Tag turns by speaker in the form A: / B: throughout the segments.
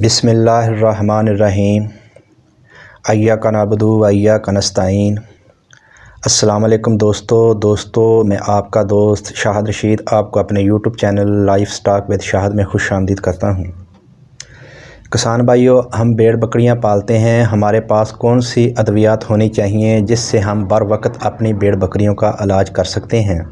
A: बिस्मिल्लाहिर्रहमानिर्रहीम। अय्याका नअबुदु व अय्याका नस्तईन। अस्सलाम वालेकुम दोस्तों, मैं आपका दोस्त शाहद रशीद आपको अपने YouTube channel life stock with Shahid में खुश आमदीद करता हूँ। किसान भाइयों, हम भेड़ बकरियाँ पालते हैं। हमारे पास कौन सी अद्वियात होनी चाहिए जिससे हम बर वक्त अपनी भेड़ बकरियों का इलाज कर सकते हैं।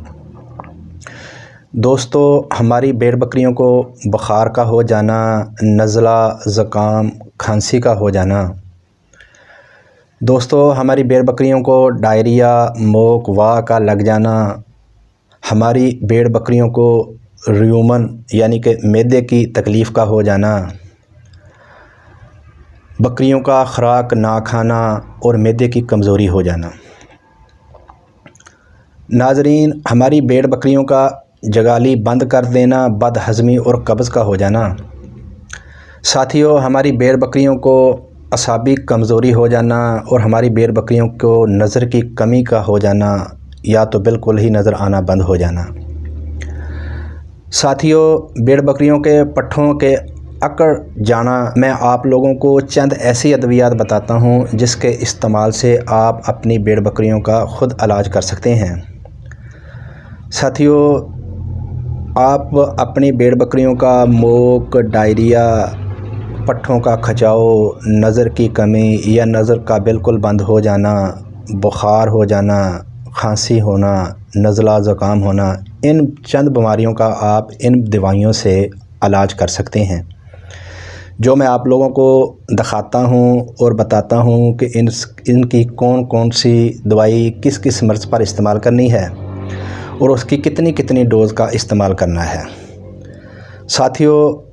A: दोस्तों, हमारी भेड़ बकरियों को बुखार का हो जाना, नज़ला, ज़ुकाम, खांसी का हो जाना। दोस्तों, हमारी भेड़ बकरियों को डायरिया, मोक, वाह का लग जाना। हमारी भेड़ बकरियों को र्यूमन यानी कि मैदे की तकलीफ़ का हो जाना। बकरियों का खुराक ना खाना और मैदे की कमज़ोरी हो जाना। नाज़रीन, हमारी भेड़ बकरियों का जगाली बंद कर देना, बदहज़मी और कब्ज़ का हो जाना। साथियों, हमारी भेड़ बकरियों को असाबी कमज़ोरी हो जाना और हमारी भेड़ बकरियों को नज़र की कमी का हो जाना या तो बिल्कुल ही नज़र आना बंद हो जाना। साथियों, भेड़ बकरियों के पट्ठों के अकड़ जाना, मैं आप लोगों को चंद ऐसी अद्वियात बताता हूँ जिसके इस्तेमाल से आप अपनी भेड़ बकरियों का ख़ुद इलाज कर सकते हैं। साथियों, आप अपनी भेड़ बकरियों का मोक, डायरिया, पट्ठों का खचाव, नज़र की कमी या नज़र का बिल्कुल बंद हो जाना, बुखार हो जाना, खांसी होना, नज़ला, ज़ुकाम होना, इन चंद बीमारियों का आप इन दवाइयों से इलाज कर सकते हैं, जो मैं आप लोगों को दिखाता हूं और बताता हूं कि इनकी कौन कौन सी दवाई किस किस मर्ज़ पर इस्तेमाल करनी है और उसकी कितनी कितनी डोज़ का इस्तेमाल करना है। साथियों,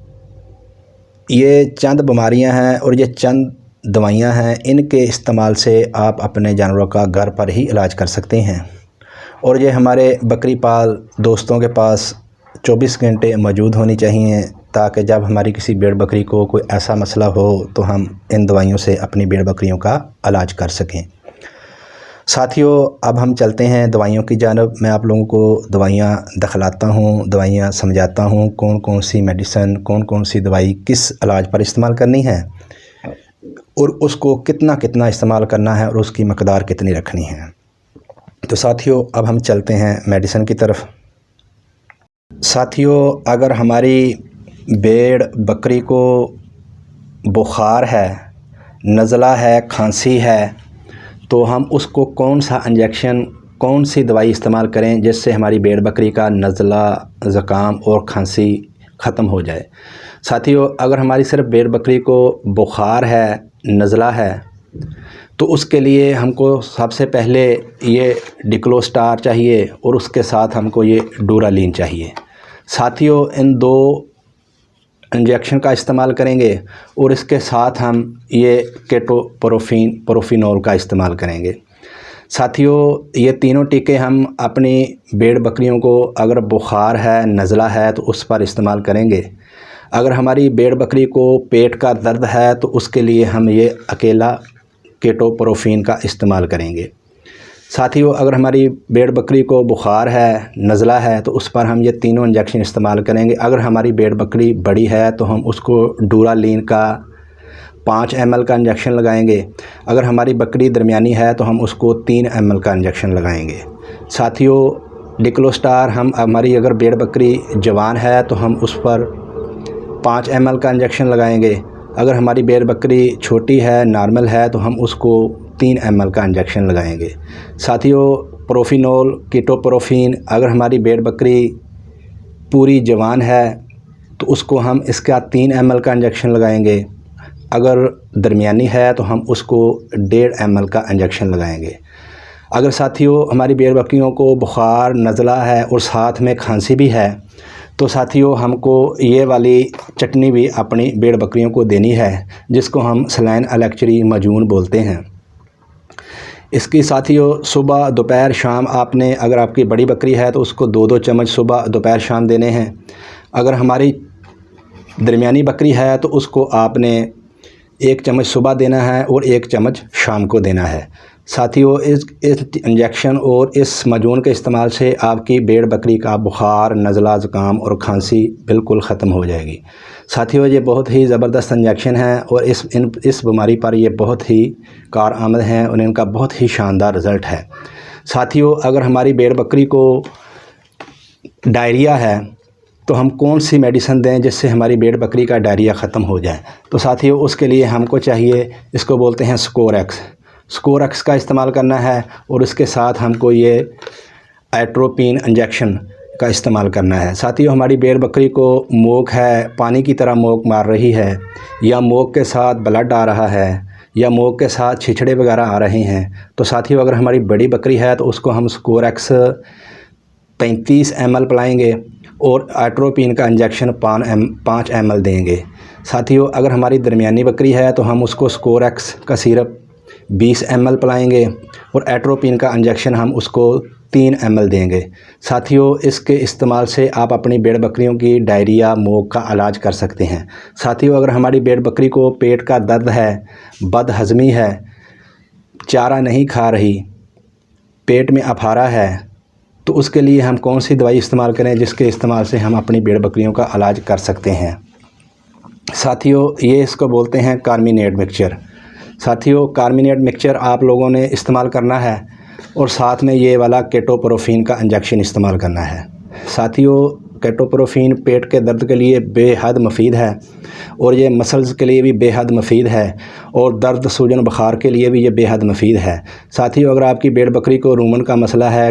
A: ये चंद बीमारियां हैं और ये चंद दवाइयां हैं, इनके इस्तेमाल से आप अपने जानवरों का घर पर ही इलाज कर सकते हैं। और ये हमारे बकरी पाल दोस्तों के पास 24 घंटे मौजूद होनी चाहिए ताकि जब हमारी किसी भेड़ बकरी को कोई ऐसा मसला हो तो हम इन दवाइयों से अपनी भेड़ बकरियों का इलाज कर सकें। साथियों, अब हम चलते हैं दवाइयों की जानब। मैं आप लोगों को दवाइयाँ दिखलाता हूँ, दवाइयाँ समझाता हूँ, कौन कौन सी मेडिसिन, कौन कौन सी दवाई किस इलाज पर इस्तेमाल करनी है और उसको कितना कितना इस्तेमाल करना है और उसकी मकदार कितनी रखनी है। तो साथियों, अब हम चलते हैं मेडिसिन की तरफ। साथियों, अगर हमारी भेड़ बकरी को बुखार है, नज़ला है, खांसी है, तो हम उसको कौन सा इंजेक्शन, कौन सी दवाई इस्तेमाल करें जिससे हमारी भेड़ बकरी का नज़ला, ज़ुकाम और खांसी ख़त्म हो जाए। साथियों, अगर हमारी सिर्फ भेड़ बकरी को बुखार है, नज़ला है, तो उसके लिए हमको सबसे पहले ये डिक्लोस्टार चाहिए और उसके साथ हमको ये डूरालीन चाहिए। साथियों, इन दो इंजेक्शन का इस्तेमाल करेंगे और इसके साथ हम ये प्रोफिनोल का इस्तेमाल करेंगे। साथियों, ये तीनों टीके हम अपनी भेड़ बकरियों को अगर बुखार है, नज़ला है तो उस पर इस्तेमाल करेंगे। अगर हमारी भेड़ बकरी को पेट का दर्द है तो उसके लिए हम ये अकेला केटोप्रोफिन का इस्तेमाल करेंगे। साथियों, अगर हमारी भेड़ बकरी को बुखार है, नज़ला है तो उस पर हम ये तीनों इंजेक्शन इस्तेमाल करेंगे। अगर हमारी भेड़ बकरी बड़ी है तो हम उसको डूरालीन का 5 ml का इंजेक्शन लगाएंगे। अगर हमारी बकरी दरमियानी है तो हम उसको 3 ml का इंजेक्शन लगाएंगे। साथियों, डिक्लोस्टार हम हमारी अगर भेड़ बकरी जवान है तो हम उस पर 5 ml का इंजेक्शन लगाएंगे। अगर हमारी भेड़ बकरी छोटी है, नॉर्मल है, तो हम उसको 3 ml का इंजेक्शन लगाएंगे। साथियों, प्रोफिनोल, कीटोप्रोफिन, अगर हमारी भेड़ बकरी पूरी जवान है तो उसको हम इसका 3 ml का इंजेक्शन लगाएंगे। अगर दरमियानी है तो हम उसको 1.5 ml का इंजेक्शन लगाएंगे। अगर साथियों हमारी भेड़ बकरियों को बुखार, नज़ला है और साथ में खांसी भी है तो साथियों हमको ये वाली चटनी भी अपनी भेड़ बकरियों को देनी है जिसको हम सलाइन एलेक्चरी मजून बोलते हैं। इसकी साथियों सुबह, दोपहर, शाम आपने, अगर आपकी बड़ी बकरी है तो उसको 2-2 चम्मच सुबह, दोपहर, शाम देने हैं। अगर हमारी दरमियानी बकरी है तो उसको आपने 1 चम्मच सुबह देना है और 1 चम्मच शाम को देना है। साथियों इस इंजेक्शन और इस माजून के इस्तेमाल से आपकी भेड़ बकरी का बुखार, नज़ला, ज़ुकाम और खांसी बिल्कुल ख़त्म हो जाएगी। साथियों ये बहुत ही ज़बरदस्त इंजेक्शन है और इस बीमारी पर ये बहुत ही कारआमद हैं और इनका बहुत ही शानदार रिज़ल्ट है। साथियों अगर हमारी भेड़ बकरी को डायरिया है तो हम कौन सी मेडिसिन दें जिससे हमारी भेड़ बकरी का डायरिया ख़त्म हो जाए। तो साथियों उसके लिए हमको चाहिए, इसको बोलते हैं स्कोरेक्स का इस्तेमाल करना है और उसके साथ हमको ये एट्रोपिन इंजेक्शन का इस्तेमाल करना है। साथियों हमारी भेड़ बकरी को मोक है, पानी की तरह मोक मार रही है, या मोक के साथ ब्लड आ रहा है, या मोक के साथ छिछड़े वगैरह आ रहे हैं, तो साथियों अगर हमारी बड़ी बकरी है तो उसको हम स्कोरेक्स 35 ml पिलाएंगे और एट्रोपिन का इंजेक्शन 5 ml देंगे। साथियों अगर हमारी दरमियानी बकरी है तो हम उसको स्कोरेक्स का सिरप 20 ml पिलाएंगे और एट्रोपिन का इंजेक्शन हम उसको 3 ml देंगे। साथियों इसके इस्तेमाल से आप अपनी भेड़ बकरियों की डायरिया, मोक का इलाज कर सकते हैं। साथियों अगर हमारी भेड़ बकरी को पेट का दर्द है, बदहज़मी है, चारा नहीं खा रही, पेट में अफारा है, तो उसके लिए हम कौन सी दवाई इस्तेमाल करें जिसके इस्तेमाल से हम अपनी भेड़ बकरियों का इलाज कर सकते हैं। साथियों ये इसको बोलते हैं कार्मिनेट मिक्सचर। साथियों कार्मिनेट मिक्सचर आप लोगों ने इस्तेमाल करना है और साथ में ये वाला केटोप्रोफीन का इंजेक्शन इस्तेमाल करना है। साथियों केटोप्रोफीन पेट के दर्द के लिए बेहद मुफीद है और ये मसल्स के लिए भी बेहद मुफीद है और दर्द, सूजन, बुखार के लिए भी ये बेहद मुफीद है। साथियों अगर आपकी भेड़ बकरी को रूमन का मसला है,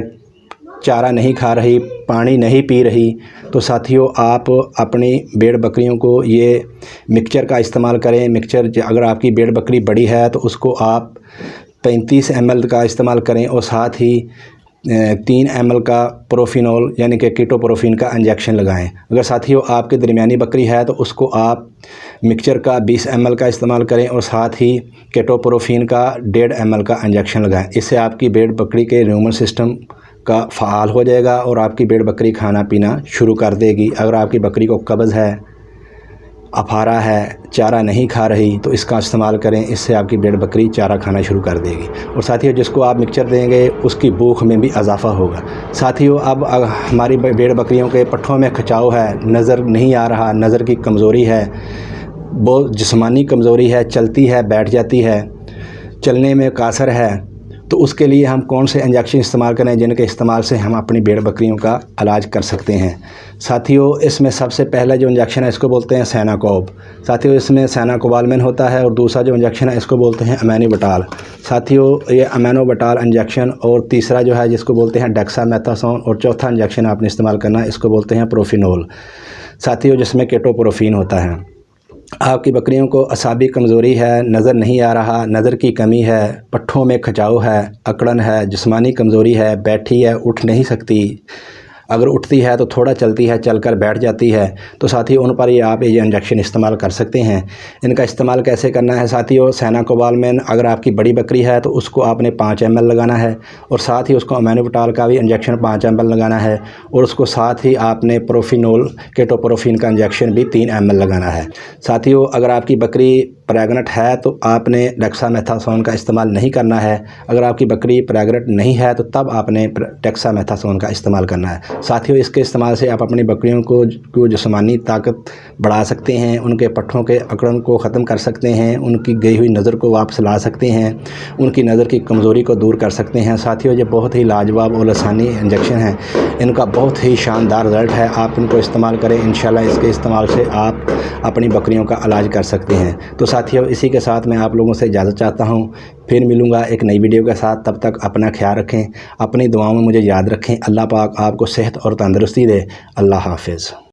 A: चारा नहीं खा रही, पानी नहीं पी रही, तो साथियों आप अपनी भेड़ बकरियों को ये मिक्सचर का इस्तेमाल करें। मिक्सचर अगर आपकी भेड़ बकरी बड़ी है तो उसको आप 35 ml का इस्तेमाल करें और साथ ही 3 ml का प्रोफिनोल यानी कि कीटोप्रोफीन का इंजेक्शन लगाएं। अगर साथियों आपकी दरमियानी बकरी है तो उसको आप मिक्सचर का 20 ml का इस्तेमाल करें और साथ ही कीटोप्रोफीन का 1.5 ml का इंजेक्शन लगाएं। इससे आपकी भेड़ बकरी के ह्यूमन सिस्टम का फ़ाल हो जाएगा और आपकी भेड़ बकरी खाना पीना शुरू कर देगी। अगर आपकी बकरी को कब्ज़ है, अफारा है, चारा नहीं खा रही, तो इसका इस्तेमाल करें, इससे आपकी भेड़ बकरी चारा खाना शुरू कर देगी। और साथियों जिसको आप मिक्सचर देंगे उसकी भूख में भी इजाफ़ा होगा। साथियों अब हमारी भेड़ बकरियों के पट्ठों में खिंचाव है, नज़र नहीं आ रहा, नज़र की कमज़ोरी है, बहुत जिस्मानी कमज़ोरी है, चलती है बैठ जाती है, चलने में कासर है, तो उसके लिए हम कौन से इंजेक्शन इस्तेमाल करें जिनके इस्तेमाल से हम अपनी भेड़ बकरियों का इलाज कर सकते हैं। साथियों इसमें सबसे पहला जो इंजेक्शन है इसको बोलते हैं सैनाकोब। साथियों इसमें सैनाकोबालमिन होता है और दूसरा जो इंजेक्शन है इसको बोलते हैं अमेनोबटाल। साथियों ये अमेनोबटाल इंजेक्शन और तीसरा जो है जिसको बोलते हैं डेक्सामेथासोन और चौथा इंजेक्शन आपने इस्तेमाल करना है, इसको बोलते हैं प्रोफिनोल। साथियों जिसमें केटोप्रोफीन होता है। आपकी बकरियों को असाबी कमज़ोरी है, नज़र नहीं आ रहा, नज़र की कमी है, पट्ठों में खिंचाव है, अकड़न है, जिस्मानी कमज़ोरी है, बैठी है, उठ नहीं सकती, अगर उठती है तो थोड़ा चलती है, चलकर बैठ जाती है, तो साथियों उन पर आप ये इंजेक्शन इस्तेमाल कर सकते हैं। इनका इस्तेमाल कैसे करना है साथियों, सैनाकोबालमिन अगर आपकी बड़ी बकरी है तो उसको आपने 5 ml लगाना है और साथ ही उसको अमेनोबटाल का भी इंजेक्शन 5 ml लगाना है और उसको साथ ही आपने प्रोफिनोल केटोप्रोफीन का इंजेक्शन भी 3 ml लगाना है। साथियों अगर आपकी बकरी प्रेग्नेंट है तो आपने डेक्सामेथासोन का इस्तेमाल नहीं करना है। अगर आपकी बकरी प्रेग्नेंट नहीं है तो तब आपने डेक्सामेथासोन का इस्तेमाल करना है। साथियों इसके इस्तेमाल से आप अपनी बकरियों को जिस्मानी ताकत बढ़ा सकते हैं, उनके पट्ठों के अकड़न को ख़त्म कर सकते हैं, उनकी गई हुई नज़र को वापस ला सकते हैं, उनकी नज़र की कमज़ोरी को दूर कर सकते हैं। साथियों ये बहुत ही लाजवाब और लसानी इंजेक्शन है, इनका बहुत ही शानदार रिज़ल्ट है। आप इनको इस्तेमाल करें, इंशाल्लाह इसके इस्तेमाल से आप अपनी बकरियों का इलाज कर सकते हैं। तो साथियों इसी के साथ मैं आप लोगों से इजाज़त चाहता हूँ, फिर मिलूँगा एक नई वीडियो के साथ। तब तक अपना ख्याल रखें, अपनी दुआओं में मुझे याद रखें। अल्लाह पाक आपको सेहत और तंदुरुस्ती दे। अल्लाह हाफ़िज़।